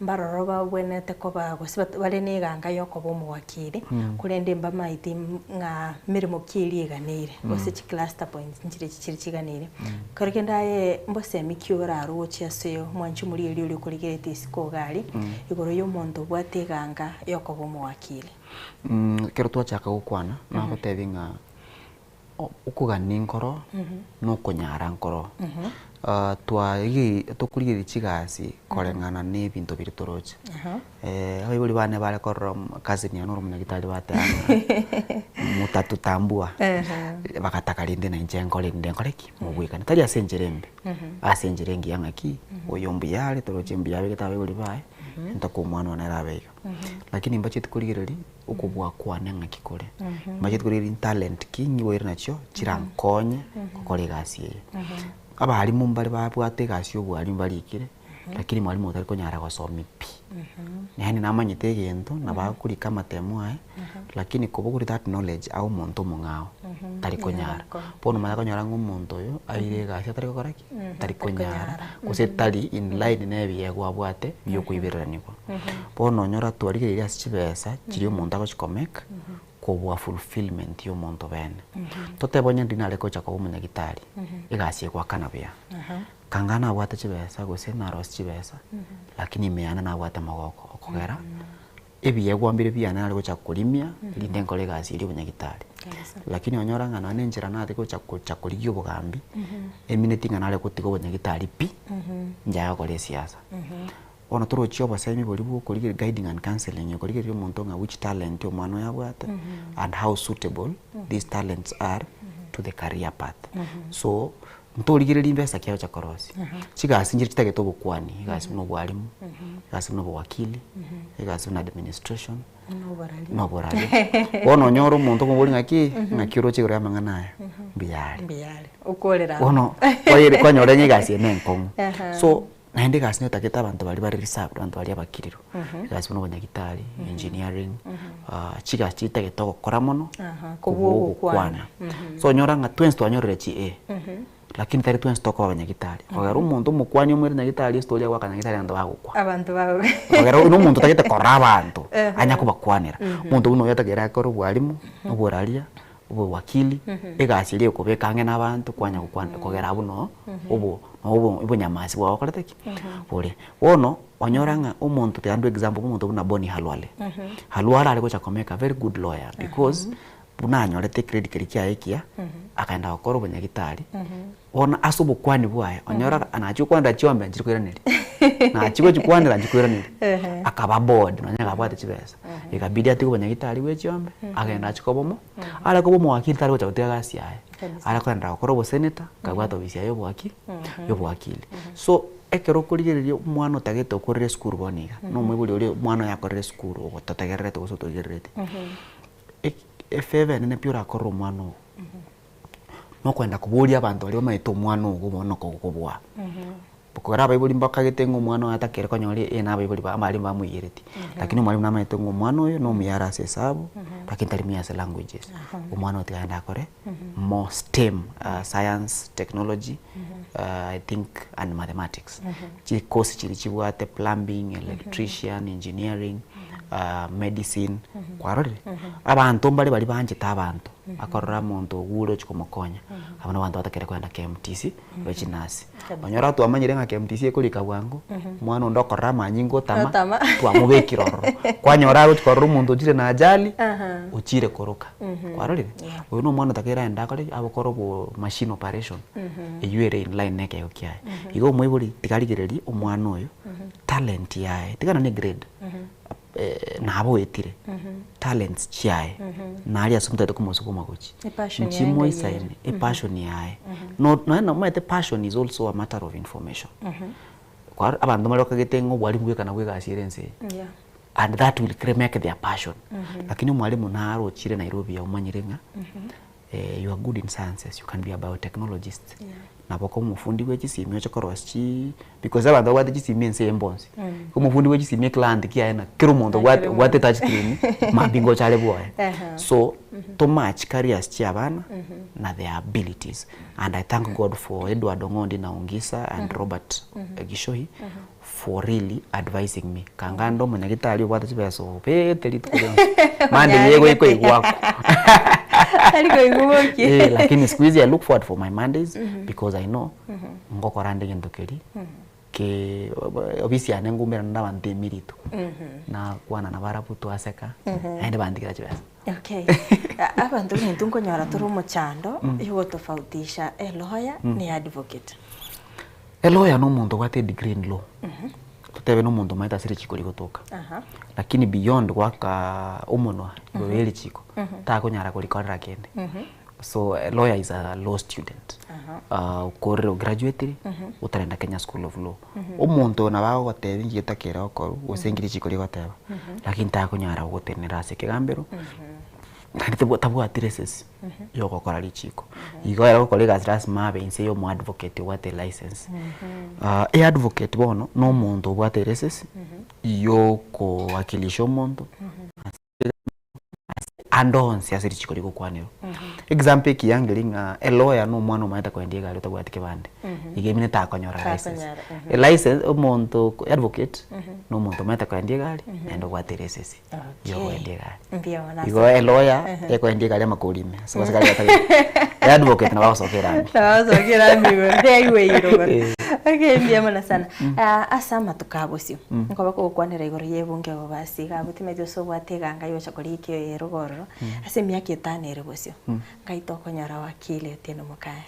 mbaroroba bwenete ko bago bale ne ganga yoko bo mwakili kurende mba maitin nga mirimo kiri ganire bose chi cluster points njire chiri chiganire korikenda ye mbose mikiora aro chiaseyo mwanchi muri iri kurigete isiko gali igoro yo mondo bwateganga yoko bo mwakili
kero twachaka gukwana na gutebinga ukugani nkoro no kunyara nkoro tukurigiri chigasi korengana ne bintu biri toroche aho buri bane bare korro kazi ni anoro munyagitari batana mutatu tambua bakataka linde na njengo linde nkoreki mubwikana tari asenjerembe asenjerengi yangaki oyombu yale toroche mbiyabe kitabe buri bae ntako mwana na rabega lakini mbache tukurigiriri ukubwa kwa nanga kikore mbache tukurigiri talent kingi wera nacho chirankonye kokore gasi ye aba hari mumbali babwate gasi obwari mbarikire lakini mwalimu utari konyara gosoma pi yani namanyite gento nabakurika matemu aye lakini kubukuri that knowledge au muntu mungao tari konyara pono mara konyara ngumuntu yo aire gasi atari kokoraki tari konyara kuse tari in line nebi yego abwate byo kuiberaniko pono nyora twarire iri asibesa kiri umuntu akochikomeka kubwa fulfillment yo muntu bene totebonya ndinale ko chako umunyagitari igasi kwa kanabya kangana abwate chibesa gose naros chibesa lakini meana na abwate magoko okogera ebiye gwambire byana ali gocha kulimia linde nkole gasi iri umunyagitari lakini onyora ngana nenjira na ati gocha kuligyo bugambi eminute ngana ale kutiko umunyagitari pi njaya kole siasa ono toro chioba semi boli bu kuri guiding and counseling kuri ri umuntu nga which talent yo mwana yabwata and how suitable these talents are to the career path so ntorigirira imbesa kiao cha korosi chigasinjira kitagete obukwani igasi no bwalimu igasi no bwakili igasi no administration no borali ono nyoro muntu ko bolinga ki nakiro chigura mangana mbiyali
ukorera
ono kwayire kwanyore nyigasi nenkongo so naende gasi no taketa abantu bali bari reserved abantu bali abakiriro gasi no banyagitari engineering chiga chitagete gukora mono kubugukwana so nyoranga twins twanyorere chi lakini tari twins toko abanyagitari ogero umuntu mukwani umwe nyagitari story kwa kanyagitari ando bagukwa
abantu bawe
ogero uno muntu takete kora abantu anya kubakwanira muntu uno yatagera akoro bwalimu oburalia ubu wakili egasirie kubeka n'abantu kwanya kugera abuno ubu nyamasi bwa okoreteki bole wono onyoranga umuntu teandu example umuntu buna Boni Halwale Halwale aliko cha komeka very good lawyer because bunanyorete credit kirikia ekia akaenda okoro banyagitari ona asubu kwani bwaye onyora anachukwanda chiombe nchikwiraniri na chiko chikwandira nchikwiraniri akaba board nonyaga bwate chibesa ikabidi ati kubanyagitari we chiombe agenda chikobomo ala kobomo wakili tari gocha gutega gasi yae ala kwenda okoro bo senator kabwato bisia yo bwakili so ekero kurigereria mwana tagete okorere school boniga no mwibuli uri mwana yakorere school ogotategererete gosotogererete efeve nene piora korro mwana no kwenda kuburia abantu ali maito mwana ugo bono kugubwa bukora bayibuli mbaka getengo mwana atakere konyori ena bayibuli ba amali bamuyireti lakini mwalimu na maito mwana oyo no muyara sesabu lakini talimia se languages umwana otikaenda kore more STEM science technology I think and mathematics chi course chiri chibwate plumbing electrician engineering medicine kwarore abantu mbali bali banje tabantu akorora muntu guro chikomokonya abana bantu batakere kwenda KMTC wechinasi onyora tu amanyire nka KMTC ekulika bwangu mwana ndokora manyingo tama twamubekiroro kwanyora ro chikorora muntu chire na ajali uchire koroka kwarore uyu no mwana takera enda kale abokoro bo machine operation eyuere in line neke yokiaye igo mwibuli tikaligereri omwana oyo talent yae tikana ne grade nabo etire talents chiae nali asumta kumusukuma kuchi nchimo isaini passion yae no mate passion is also a matter of information kwa abantu maloka getengo bwalimu gweka na gweka asirense and that will make their passion lakini mwalimu naro chire Nairobi ya umanyirenga you are good in sciences, you can be a biotechnologist na bako mufundi we chisimio chokoroski because abantu wate chisimio nse embonsi ko mufundi we chisimio client kiaena kiro mondo wate touch screen mabingo chale boy so to match careers chiabana na their abilities and I thank God for Edward Ongondi na Ongisa and Robert Gishohi for really advising me kangando munyagitali wate chibeso pete litko mande yego iko igwako lakini squeeze I look forward for my Mondays because I know ngoko rande ngentokeri ke obisi anengumera ndabante mirito na kwana na baraputu aseka ende bandikira chibesa
okay abantu ntunko nyara turu muchando yo tofautisha lawyer ni advocate
lawyer no muntu wate degree in law tutebe no muntu maita siri chiko likotoka lakini beyond waka umonwa yeli chiko ta kunyara kulikorera kende so a lawyer is a law student ukore graduate utarenda Kenya School of Law umuntu na bago gotebe ngitakera okoro usengiri chiko likoteba lakini ta kunyara gotenera sekegambero ndite botabu atreses yo gokora lichiko igo era kolega stras mabe inse yo mu advocate wate license advocate bono no muntu wate atreses yo ko wakilisho muntu andonse asiri chiko liko kwanero example kiyangelinga a lawyer no mwana maita kwendie galo tabwatike bande igemine ta konyora license a license omuntu advocate no muntu maita kwendie gali endo waterese yo kwendie gali
mbio na
igo a lawyer e kwendie gali makulime so basikali ataka advocate na wasokera
mbigo ndeiwe iro okay mbio na sana asama tukabosio ngoba ko kwanera igoro yebunge basi gabutimete so bwateganga yo chakoliki yerogoro ase miaka 5 ere bosio ngaito konyara wakile teno mukae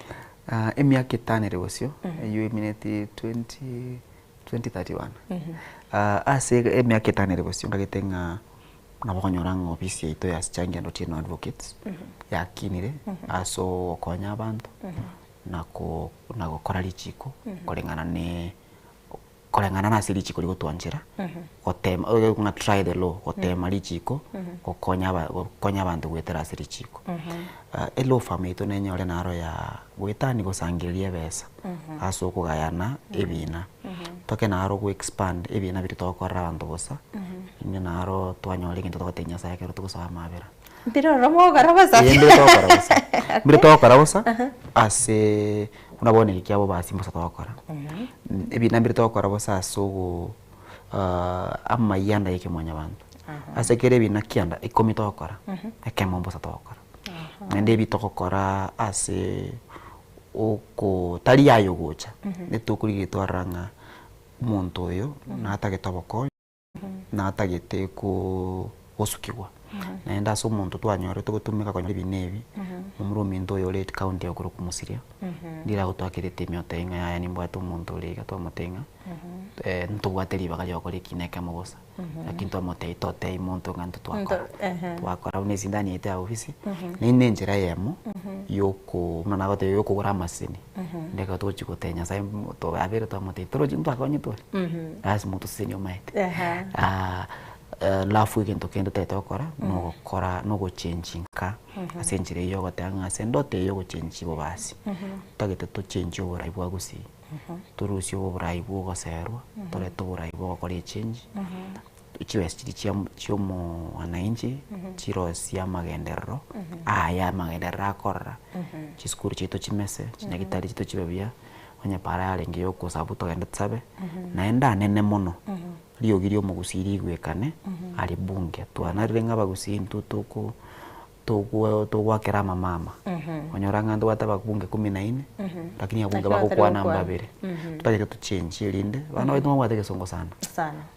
emiaka 5 ere bosio you eminete 2031 ase emiaka 5 ere bosio ngagetenga nabonyoranga ofisi ito ya Changia Ndotino Advocates yakinire aso konya abantu na gukora lichiko korengana na silichiko ligotwanjira gotema nga try the law gotema lichiko gokonya abantu gwetera silichiko elo famito nenyore naro ya gwetani gosangiria besa aso kugayana ebina toke naro go expand ebina biri tokora abantu bosa ine naro twanyore kintu tokotenya sa yakero tukusaba mabera
Mbiro romo garabosa.
Mbiro garabosa. Ase unabona ikiabo basi mbosa tokora. Ebi na mbiro garabosa so amma yanda yake mwanya bantu. Ase kere bi nakianda ikomi tokora. Ekemo mbosa tokora. Nende bi tokora ase oko tali yayo gocha. Netokuri twaranga muntu oyo na atagitoboko na atagite ko osukirwa. Naenda so muntu twanyore tugutumika kwa binebi umurumi ndo yo late county okuru kumusiria ndira gutwakirite myote inga ya ni mbwatu muntu lega twa mutenga ntubwateri bakali okore kineka mugosa lakini twa mote itote imuntu ngantu twakora unezi ndani ite ofisi nine njira yemo yoko mwana bate yoko gura masini ndeka to chikotenya sai to abere twa mote toroji ndo akonye to as muntu senyo maite lafu ikintu kendo tetokora no go change nka asenjire yo gotanga sendote yo go change bo basi tagete to change yo rai bwa gusi turusi yo rai bwo goserwa tore to rai bwo gokora change chiwesti chiomo anainji chirosi ya magenderro ya magenderra korra chiskuru chito chimese chinyagitari chito chibebia onye para yarengi yo kusabuto genda tsabe naenda nene mono liogirio mugusiri gwekane ari bunge twanarenga bagusi ntutuko tugwakera mama onyoranga ndo wataba bunge 14 lakini abunge bako kwa namba 2 tutagire tu change linde bana wetu mwateke songo sana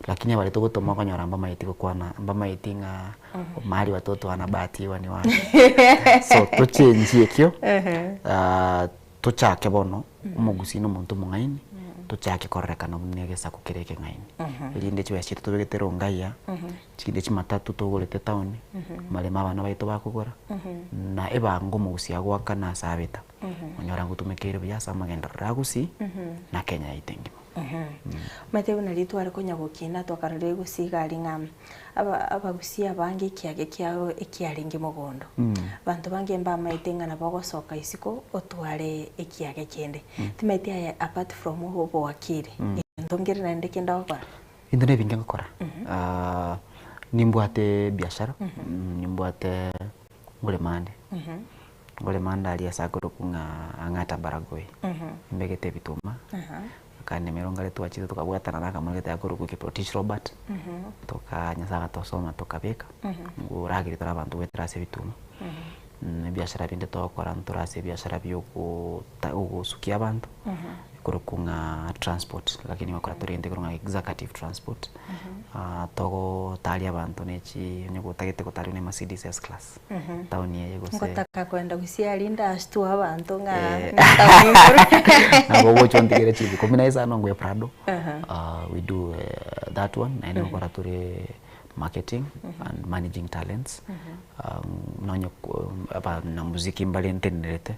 lakini wale tugotoma kwa nyoramba maitiko kwa na amba maitinga mali watoto wanabati wani wana so to change ekyo tuchake bono umugusi no muntu mungaini tuchake koreka no munegesa kukireke ngaini ilinde chwe chito tubegetero ngaya chinde chimatatu tugolete town male mabana baito bakugora na ebango mugusi agwaka na sabeta onyora ngutumekere byasa magenda ragusi na Kenya itengi
mate unalitwa ariko nyagukina twakarore gusiga ringa abagusi abange kiage kiao ekiaringe mugondo bantu bange mba maitenga na bagosoka isiko otware ekiage kende timete aya apart from hobo wakire ndongere na ndeke ndakora
indone binge ngakora nimbwate biashara nimbwate ngole mande ali asakoro kunga angata baragoi mbegete bituma kane merongale twachito tukabwatana na kamulete yakoro kuke Protish Robert toka nyasaga tosoma tokabeka nguragire tara bantu wetrase bituma biashara binde tokora nturase biashara byoko ugusukia abantu kurukunga transport lakini wakora turende kurunga executive transport togo tali abantu nechi nyugo tagete kotari ne Mercedes S class town ye go se
ngotaka kwenda gusia linda astu abantu nga
nabo bocho ndigere chibi kombinaiza no ngwe Prado we do that one and wakora turi marketing and managing talents nonyo aba na muziki mbali ntenderete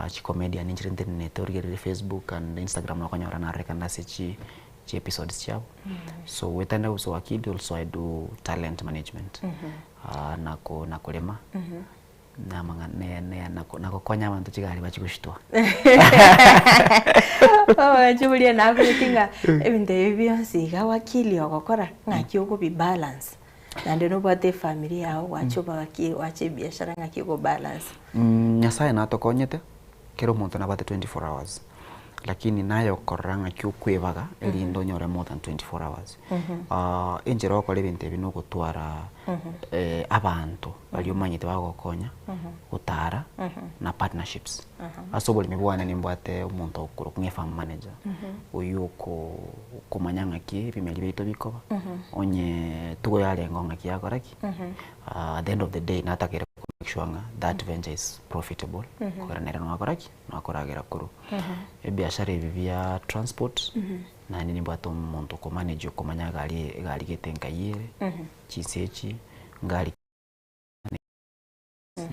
chi comedian ntenderete origere Facebook and Instagram na kanyora na rekanda sechi episodes chao so wetanda uso akidi also I do talent management na kulema na mangane na kokonya abantu chigari bachikushitwa
jubulia na kutinga ebinde byonsi gawakili okokora ngaki uko bi balance nande no bate family yao wacho baki wache biashara ngaki uko balance
nyasaye na tokonyete kero muntu na bate 24 hours lakini nayo koranga kyukwebaga elindo nyore more than 24 hours enjero ko lebinte bino gutwara abantu bali umanyite bagokonya utara na partnerships asoboli mibwana nimbwate umuntu okuru kunge farm manager uyuko kumanyanga ki bimeli bito bikoba onye tugo yale ngonga kiyakoraki at the end of the day natakere make sure that venture is profitable kora nera no akoraki no akoragera kuru biashara bibia transport na nini bwato umuntu ko manage ko manya gali getenga yire chisechi ngali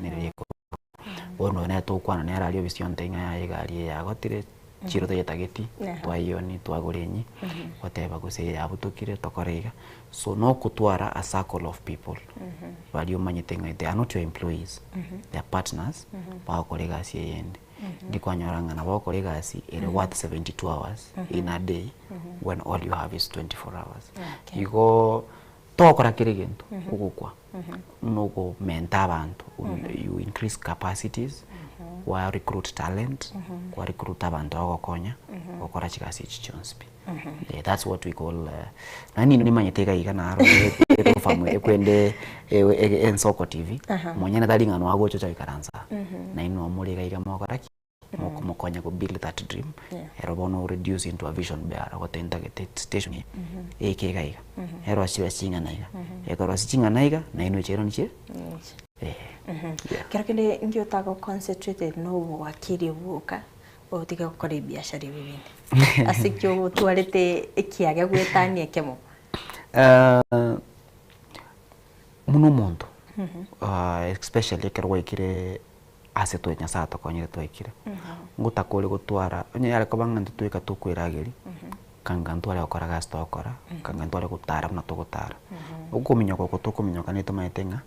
nereko bono ne to kwana ne arario vision tenga ya igari ya gotire chiro tayetageti twayoni twagorenyi whatever gose yabutukire tokorega so no kutwara a circle of people valio manyetenga they are not your employees they are partners ba kolega si yende ndikwanyoranga na ba kolega si ere worth 72 hours in a day when all you have is 24 hours igo tokora kirigento ugukwa nuko menta abantu you increase capacities wa recruit talent wa recruit abantu agokonya okora chikasi chichonspi that's what we call nani ni manyeteka igana aro famu ekwende ensoko tv monyana dalinga no agocho cha ikaranza na ino muri gaiga mokoraki mokonya ko build that dream erobono reduce into a vision beara ko tenta get station eke gaiga ero asiwa singa naiga ekoro singa naiga na ino chero niche
kero kende ngio tago concentrated no wakiri buka otiga gukora biashara bibindi asikyo twarete ikiage gwetania kemo
muno muntu especially kero wikire ase to nyasa to konyire to ikire ngutakole gutwara onye yale ko banga ntutwika tukwirageri kanga ntwale okora gasto okora kanga ntwale gutara na to gutara ukominyoka ko tukominyoka ne to maetenga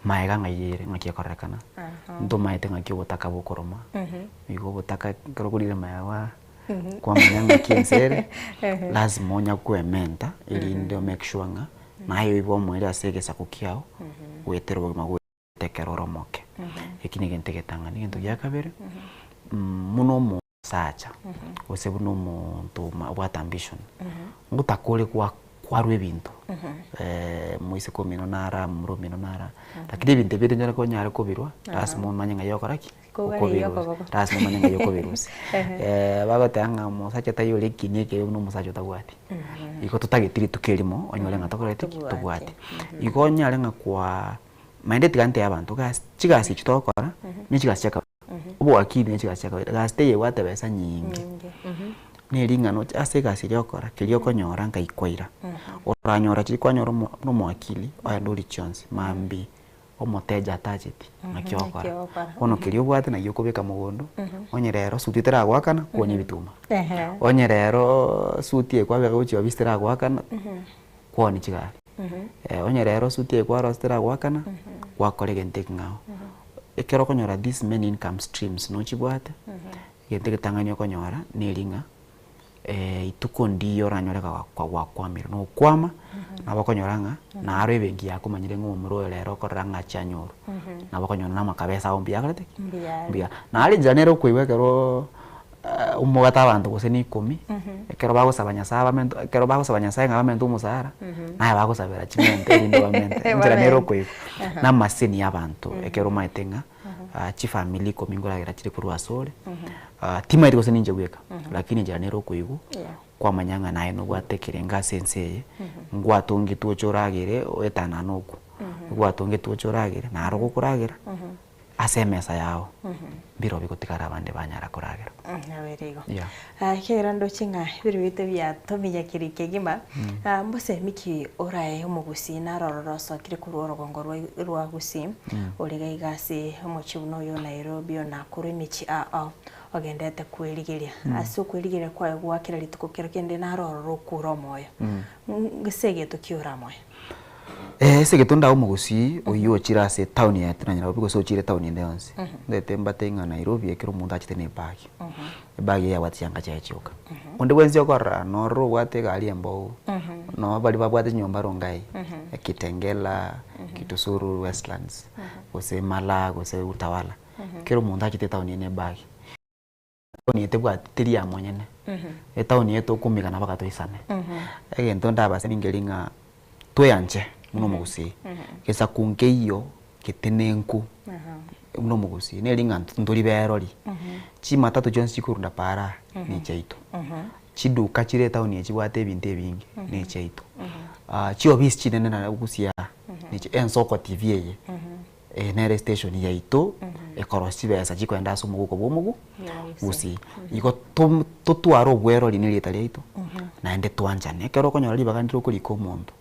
maega ngayire ngakikorekana ndo maetenga kyo butaka bukoroma igo butaka krokurire mayawa kwa manyanga kinsere lazima onya kwementa ili ndio make sure nga nayo ibo mwere asegesa kukiao wetero magutekero moke ikini gentegetanga ni ndu yakabere muno mu sacha osebu no muntu what ambition ngutakole kwarwe bintu moise komino nara muro mino nara lakini binte bide nyara ko nyara ko birwa lazima manyanga yokoraki lazima manyanga yokobirusi bagotanga mo sacha tayo lekinye ke no musacho tagwati iko tutagitiri tukirimo onyole ngatokorete tugwati iko nyara ngakwa maende tigante abantu chigasi chitokora ni chigasi chaka ubo akidi ni chigasi chaka gaste wate besa nyingi ni ringano ase gasi lyokora kilyo konyora ngaikwaira oranyora chikwanyora no mwakili aya ndoli chance mambi omoteja tajeti nakiokora ono kilyo bwate na yokobeka mugondo onyerero sutitera gwakana kuonye bituma onyerero sutie kwa bega uchi wabistera gwakana kuoni chigari onyerero sutie kwa rostera gwakana kwa kolege ngao ekero konyora this many income streams no chibwate genteke tanganya konyora nilinga ituko ndiyo ranyoreka kwa kwamira no kwama na bakonyoranga na aro ebengi yakomanyire ng'omuro lero koranga chanyoro na bakonyona na makabesa ombi yakarete mbia na ali janero kwibekero umugata abantu gose ni 10 ekero bagosabanya saba mento ekero bagosabanya saba ngabamento umusara na bagosabera chimente ndo bamente janero kwibo na maseni y'abantu ekero maetenga chi family komingora gira chiri kurwa sole tima iri gose ninje gweka lakini janero kwibo kwa manyanga naye no gwatekere nga senseye ngwatongi tuchoragire etana noku ngwatongi tuchoragire na aro gukuragira asemesa yao biro bikotikara bande banyara kuragira
nawerigo kera chinga biro bite bya tomiya kirike gima mbose miki oraye omugusina rororoso kire kurorogongo rwa gusi oliga igasi omochibuno yo Nairobi na kurimichi ogendete kweligiria asu kweligiria kwa gwakira litukokero kende na rororo kuromoyo ngisege tukiura moyo ese getonda omugusi oyo chirase town ya tunanyira biko so chire town inde yonse ndete mbatenga Nairobi ekero mundu achitene bagi bagi ya watyanga cha choka onde wenzi okora no ro wate gali embo no bali babwate nyomba rongai Kitengela Kitusuru Westlands ose Mala ose Utawala kero mundu achite town ine bagi oni etebwa tiri ya monyene town yeto kumika na baka toisane egento ndabase ningelinga toyanje muno mugusi kesa kunkeyo ketenenku muno mugusi nelinga ndoli berori chi matatu Jones chikurunda para ni chaito chiduka chire town ye chibwate ebintu ebingi ni chaito chi obisi chinene na gusia ni ensoko TV ye nere station yaito ekorosi besa chikwenda so muguko bomugu gusi iko to twaro bwero linili etalito na ende twanjane kero konyora libagandiro kuliko muntu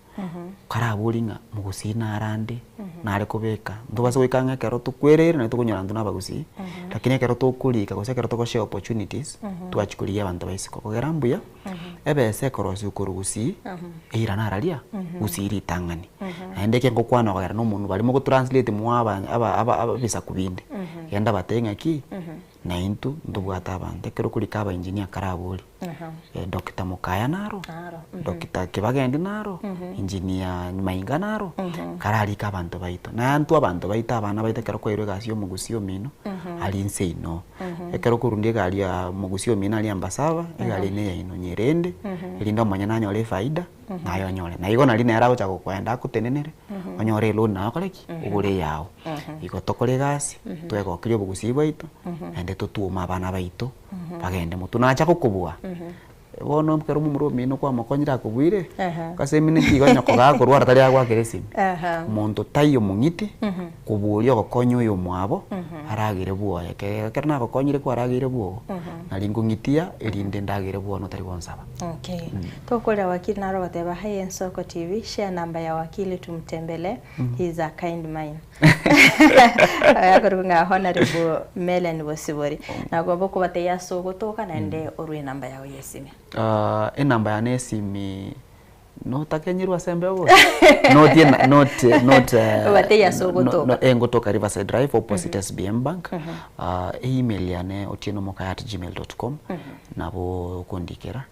karaburinga mugusina arande nare kubeka ndubase gwikanga kero tukwerere na tukunyora ndu nabagusi lakini kero tukulika gose kero tuko share opportunities twachikuria abantu baisiko kugera mbuya ebese korosi ukurugusi eira naralia usiri tangani aendeke ngokwana kugera no muntu bali mu translate mu aba bisa kubinde yenda batenga ki na intu ndubwata abande kero kulika aba engineer karabuli Dr. Mukaya naro Dr. Kibagendi naro engineer Mainga naro karalika abantu baito na antu abantu baita abana baita kero kwero gasio mugusio mino ali inseino ekero kurundie gali ya mugusio mino ali ambasava egali ne ino nyerende elinda mwanya nanyo le faida nayo nyole na igo nali nera gocha kwenda kutenenere onyore lo na koleki ugure yao iko tokole gasi twego kirio bugusi baito ende tutuma abana baito bagende mutu nacha kukubua bono mkero mumurumi no kwa makonyira kubwire kase miniti gonya koga korwa ratari agwa keresi muntu tayo mungiti kuburio gokonyo uyo mwabo aragire buo yake kerna gokonyire kwa aragire buo nalingo ngitia elinde ndagire buo no tari bonsaba.
Okay. Tokola wakili naro bateba Hayen Soko TV, share namba ya wakili tumtembele. He is a kind man. Ayakurunga honorable Melen Bosibori. Na gombo kubate ya soko toka na ende orwe namba ya yesime.
Namba ya nesimi no takenyirwa sembe wo not
wateya sogo toka
engo toka Riverside Drive opposite SBM Bank email yane otieno@gmail.com nabo kundikira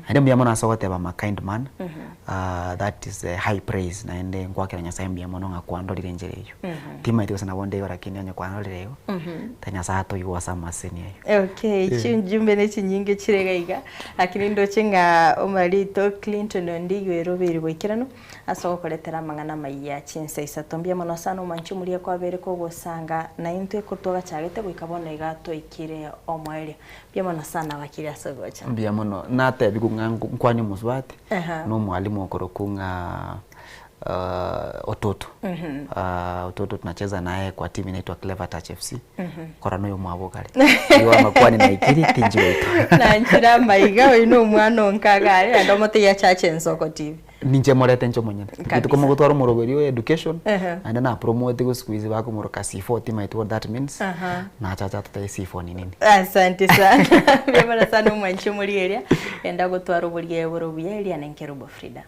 ande mbiyamo nasogote ba kind man that is high praise na ende ngwakira nyasaye mbiyamo no ngakwandolire njereyo tima ito sana bonde yora kinyanya kwandolire tanya sato yuwa sama seni
yo. Okay, chinjumbe ne chinyinge chiregaiga lakini ndo chinga omarito Clinton ndiyo robiri bwikirano asoko koletera mangana maiya chinse isatombia mono sana umanchu muri kwa bere ko gusanga na intwe kutoga chagete gwikabona igato ikire omwele bia mono sana wakiri asogocha
bia mono nate bikunga nkwani muswati no mwalimu okorokunga ototo ototo tunacheza naye kwa timu inaitwa Clever Touch FC korano yo mwabo kale iwa makwani na ikiri tinji wetu
na nchira maiga ino mwana onkagare andomote ya Chache Soko TV
ninje morete ncho monyene kitu komo gutwara muroberio education and na promote go squeeze bako muroka C4 team it what that means na chacha tutai C4 ni nini.
Asante sana bia sana mwanchi muri area enda gutwara buri eboro bia area na nkerubo Frida.